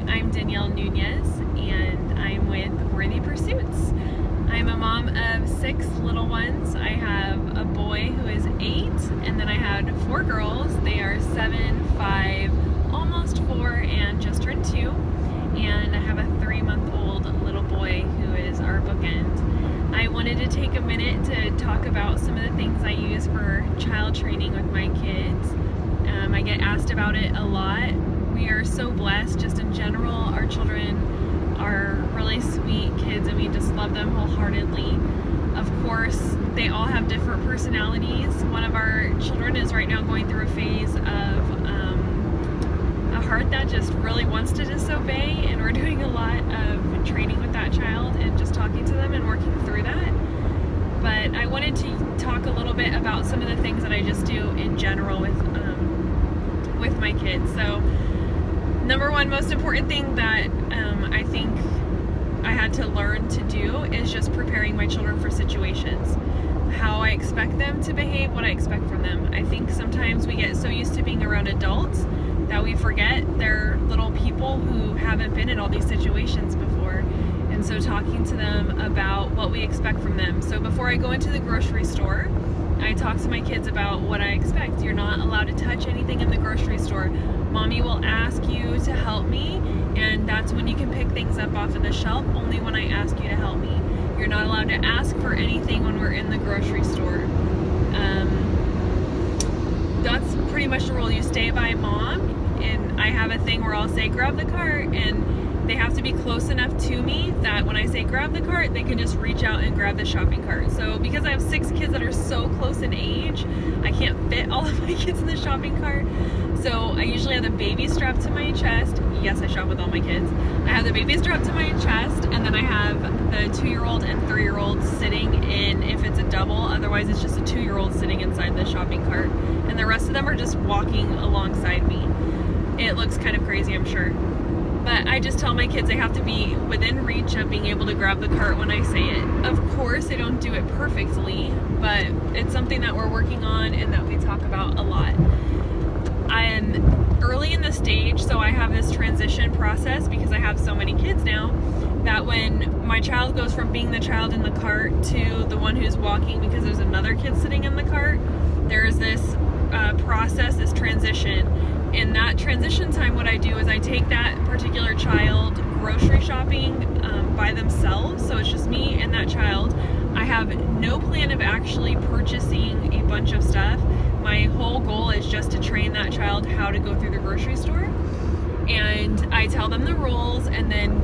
Nunez, and I'm with Worthy Pursuits. I'm a mom of 6 little ones. I have a boy who is 8, and then I had 4 girls. They are 7, 5, almost 4, and just turned 2. And I have a 3-month-old little boy who is our bookend. I wanted to take a minute to talk about some of the things I use for child training with my kids. I get asked about it a lot. We are so blessed just in general. Our children are really sweet kids and we just love them wholeheartedly. Of course, they all have different personalities. One of our children is right now going through a phase of a heart that just really wants to disobey, and we're doing a lot of training with that child and just talking to them and working through that. But I wanted to talk a little bit about some of the things that I just do in general with my kids. So number one most important thing that I think I had to learn to do is just preparing my children for situations. How I expect them to behave, what I expect from them. I think sometimes we get so used to being around adults that we forget they're little people who haven't been in all these situations before. And so talking to them about what we expect from them. So before I go into the grocery store, I talk to my kids about what I expect. You're not allowed to touch anything in the grocery store. Mommy will ask you to help me, and that's when you can pick things up off of the shelf, only when I ask you to help me. You're not allowed to ask for anything when we're in the grocery store. That's pretty much the rule. You stay by mom, and I have a thing where I'll say grab the cart, and they have to be close enough to me that when I say grab the cart, they can just reach out and grab the shopping cart. So because I have 6 kids that are so close in age, I can't fit all of my kids in the shopping cart. So I usually have the baby strapped to my chest. Yes, I shop with all my kids. I have the baby strapped to my chest, and then I have the 2-year-old and 3-year-old sitting in, if it's a double, otherwise it's just a 2-year-old sitting inside the shopping cart. And the rest of them are just walking alongside me. It looks kind of crazy, I'm sure. But I just tell my kids they have to be within reach of being able to grab the cart when I say it. Of course, I don't do it perfectly, but it's something that we're working on and that we talk about a lot. I'm early in the stage, so I have this transition process because I have so many kids now, that when my child goes from being the child in the cart to the one who's walking because there's another kid sitting in the cart, there's this process, this transition. In that transition time, what I do is I take that particular child grocery shopping by themselves, so it's just me and that child. I have no plan of actually purchasing a bunch of stuff. My whole goal is just to train that child how to go through the grocery store, and I tell them the rules, and then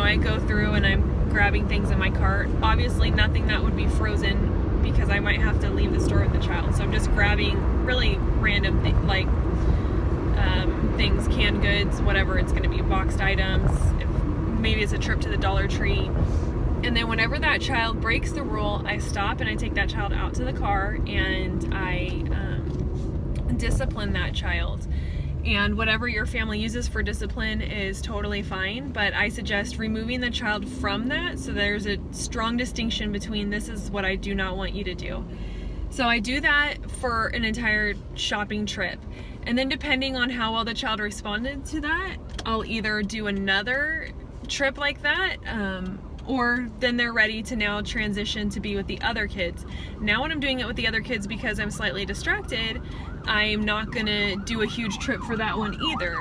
I go through and I'm grabbing things in my cart. Obviously nothing that would be frozen because I might have to leave the store with the child, so I'm just grabbing really random things, canned goods, whatever it's going to be, boxed items, maybe it's a trip to the Dollar Tree. And then whenever that child breaks the rule, I stop and I take that child out to the car and I discipline that child. And whatever your family uses for discipline is totally fine, but I suggest removing the child from that so there's a strong distinction between this is what I do not want you to do. So I do that for an entire shopping trip. And then depending on how well the child responded to that, I'll either do another trip like that, or then they're ready to now transition to be with the other kids. Now when I'm doing it with the other kids because I'm slightly distracted, I'm not gonna do a huge trip for that one either.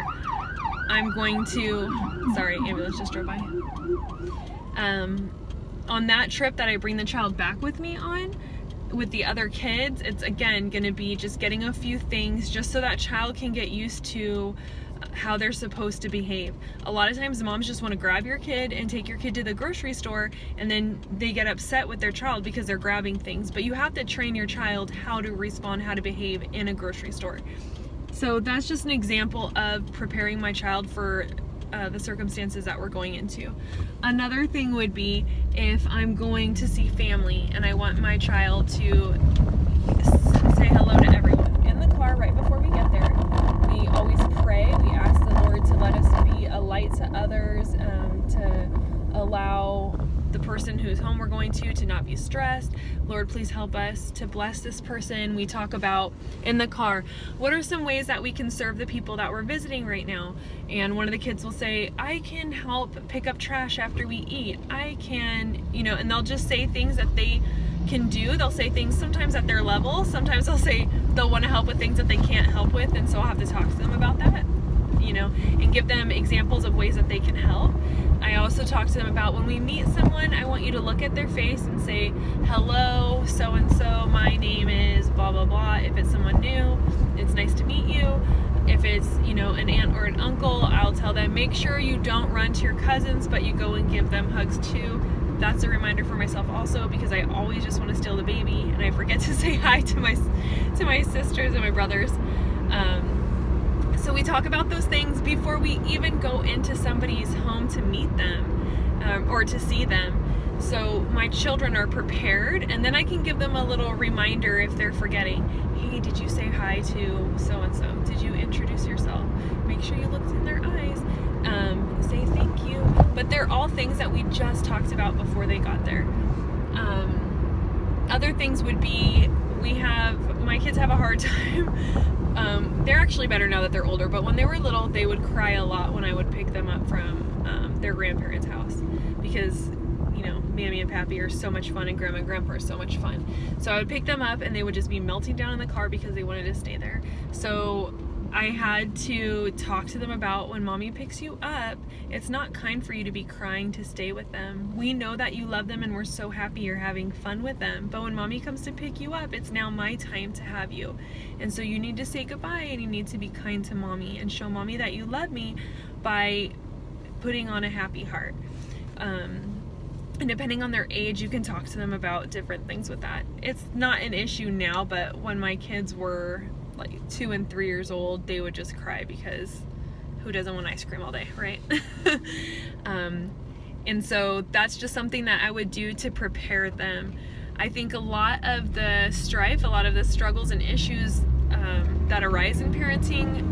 I'm going to, sorry, ambulance just drove by. On that trip that I bring the child back with me on, with the other kids, it's again gonna be just getting a few things just so that child can get used to how they're supposed to behave. A lot of times moms just want to grab your kid and take your kid to the grocery store, and then they get upset with their child because they're grabbing things, but you have to train your child how to respond, how to behave in a grocery store. So that's just an example of preparing my child for the circumstances that we're going into. Another thing would be if I'm going to see family and I want my child to say hello to everyone. In the car right before we get there, we always pray. We ask the Lord to let us be a light to others, to allow the person whose home we're going to not be stressed. Lord, please help us to bless this person. We talk about in the car, what are some ways that we can serve the people that we're visiting right now? And one of the kids will say, I can help pick up trash after we eat. I can, and they'll just say things that they can do. They'll say things sometimes at their level. Sometimes they'll want to help with things that they can't help with, and so I'll have to talk to them about that, and give them examples of ways that they can help. I also talk to them about when we meet someone, I want you to look at their face and say, hello, so-and-so, my name is blah, blah, blah. If it's someone new, it's nice to meet you. If it's, an aunt or an uncle, I'll tell them, make sure you don't run to your cousins, but you go and give them hugs too. That's a reminder for myself also, because I always just want to steal the baby and I forget to say hi to my sisters and my brothers. So we talk about those things before we even go into somebody's home to meet them or to see them. So my children are prepared, and then I can give them a little reminder if they're forgetting. Hey, did you say hi to so-and-so? Did you introduce yourself? Make sure you looked in their eyes. Say thank you. But they're all things that we just talked about before they got there. Other things would be, my kids have a hard time. They're actually better now that they're older, but when they were little, they would cry a lot when I would pick them up from their grandparents' house, because Mammy and Pappy are so much fun and Grandma and Grandpa are so much fun. So I would pick them up and they would just be melting down in the car because they wanted to stay there. So I had to talk to them about, when Mommy picks you up, it's not kind for you to be crying to stay with them. We know that you love them and we're so happy you're having fun with them. But when Mommy comes to pick you up, it's now my time to have you. And so you need to say goodbye and you need to be kind to Mommy and show Mommy that you love me by putting on a happy heart. And depending on their age, you can talk to them about different things with that. It's not an issue now, but when my kids were like 2 and 3 years old, they would just cry, because who doesn't want ice cream all day, right? And so that's just something that I would do to prepare them. I think a lot of the strife, a lot of the struggles and issues that arise in parenting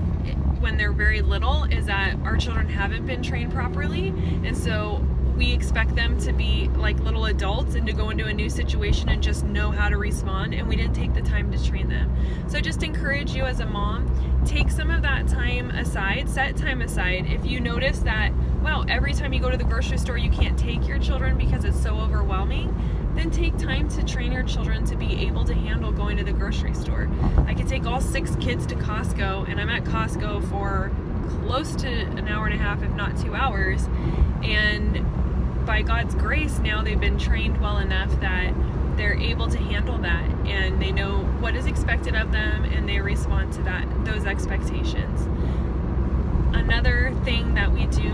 when they're very little is that our children haven't been trained properly, and so we expect them to be like little adults and to go into a new situation and just know how to respond, and we didn't take the time to train them. So I just encourage you as a mom, take some of that time aside, set time aside. If you notice that, wow, every time you go to the grocery store you can't take your children because it's so overwhelming, then take time to train your children to be able to handle going to the grocery store. I could take all 6 kids to Costco, and I'm at Costco for close to an hour and a half, if not 2 hours, and by God's grace, now they've been trained well enough that they're able to handle that, and they know what is expected of them, and they respond to those expectations. Another thing that we do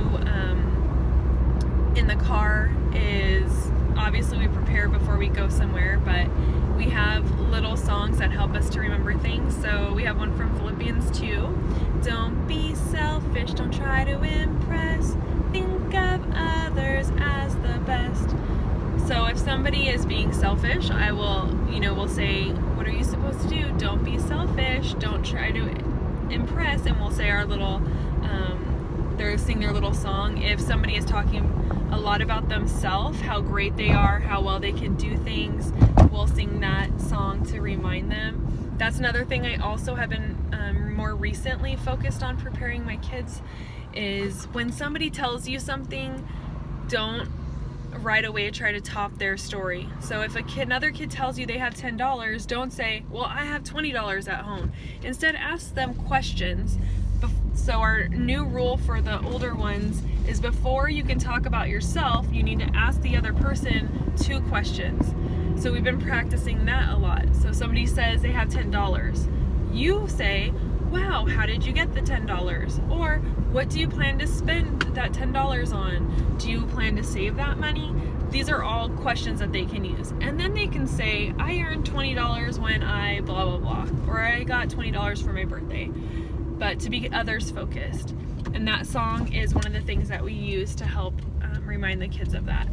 in the car is, obviously we prepare before we go somewhere, but we have little songs that help us to remember things. So we have one from Philippians 2. Don't be selfish, don't try to impress. Think of others as the best. So if somebody is being selfish, I will, we'll say, what are you supposed to do? Don't be selfish. Don't try to impress. And we'll say our little, they'll sing their little song. If somebody is talking a lot about themselves, how great they are, how well they can do things, we'll sing that song to remind them. That's another thing I also have been more recently focused on preparing my kids, is when somebody tells you something, don't right away try to top their story. So if another kid tells you they have $10, don't say, well, I have $20 at home. Instead, ask them questions. So our new rule for the older ones is, before you can talk about yourself, you need to ask the other person 2 questions. So we've been practicing that a lot. So somebody says they have $10. You say, wow, how did you get the $10? Or what do you plan to spend that $10 on? Do you plan to save that money? These are all questions that they can use. And then they can say, I earned $20 when I blah, blah, blah. Or I got $20 for my birthday. But to be others focused. And that song is one of the things that we use to help remind the kids of that.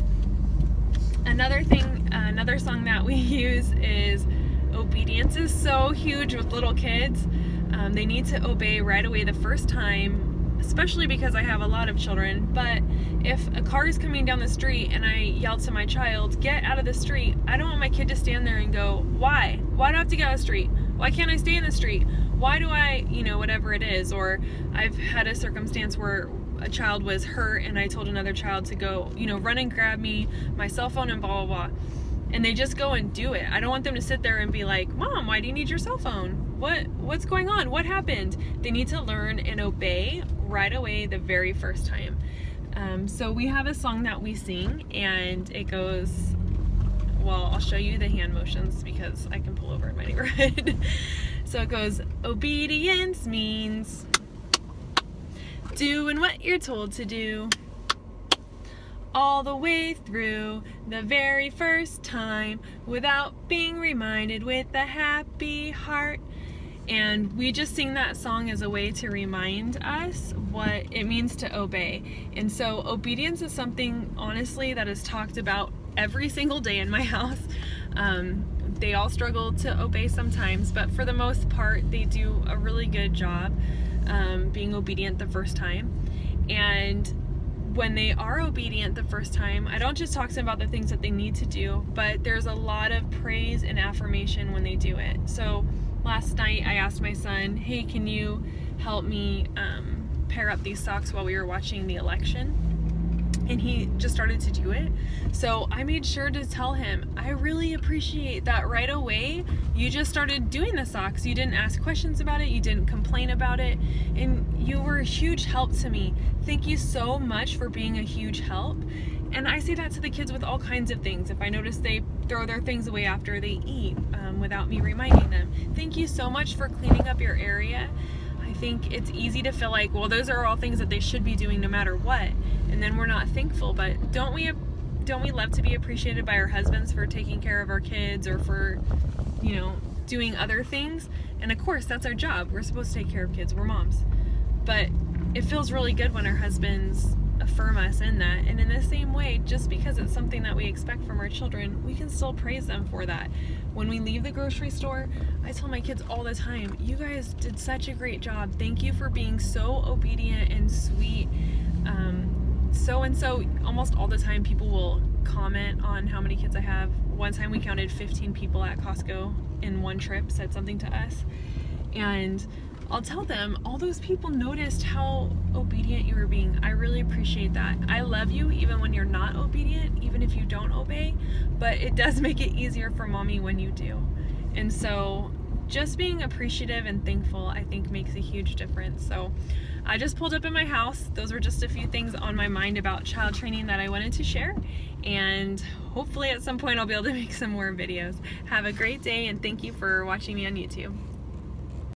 Another song that we use is, obedience is so huge with little kids. They need to obey right away the first time especially because I have a lot of children, but if a car is coming down the street and I yell to my child, get out of the street, I don't want my kid to stand there and go, why? Why do I have to get out of the street? Why can't I stay in the street? Why do I, whatever it is. Or I've had a circumstance where a child was hurt and I told another child to go, run and grab me, my cell phone, and blah, blah, blah. And they just go and do it. I don't want them to sit there and be like, Mom, why do you need your cell phone? What's going on? What happened? They need to learn and obey right away the very first time. So we have a song that we sing, and it goes, well, I'll show you the hand motions because I can pull over in my neighborhood. So it goes, obedience means doing what you're told to do all the way through the very first time without being reminded with a happy heart. And we just sing that song as a way to remind us what it means to obey. And so obedience is something, honestly, that is talked about every single day in my house. They all struggle to obey sometimes, but for the most part, they do a really good job being obedient the first time. And when they are obedient the first time, I don't just talk to them about the things that they need to do, but there's a lot of praise and affirmation when they do it. So last night I asked my son, hey, can you help me pair up these socks while we were watching the election? And he just started to do it. So I made sure to tell him, I really appreciate that right away. You just started doing the socks. You didn't ask questions about it. You didn't complain about it. And you were a huge help to me. Thank you so much for being a huge help. And I say that to the kids with all kinds of things. If I notice they throw their things away after they eat without me reminding them. Thank you so much for cleaning up your area. I think it's easy to feel like, well, those are all things that they should be doing no matter what, and then we're not thankful. But don't we love to be appreciated by our husbands for taking care of our kids or for, doing other things? And of course, that's our job. We're supposed to take care of kids. We're moms. But it feels really good when our husbands affirm us in that. And in the same way, just because it's something that we expect from our children, we can still praise them for that. When we leave the grocery store, I tell my kids all the time, you guys did such a great job. Thank you for being so obedient and sweet. So almost all the time people will comment on how many kids I have. One time we counted 15 people at Costco in one trip, said something to us. And I'll tell them, all those people noticed how obedient you were being. I really appreciate that. I love you even when you're not obedient, even if you don't obey, but it does make it easier for mommy when you do. And so just being appreciative and thankful, I think, makes a huge difference. So I just pulled up in my house. Those were just a few things on my mind about child training that I wanted to share. And hopefully at some point I'll be able to make some more videos. Have a great day, and thank you for watching me on YouTube.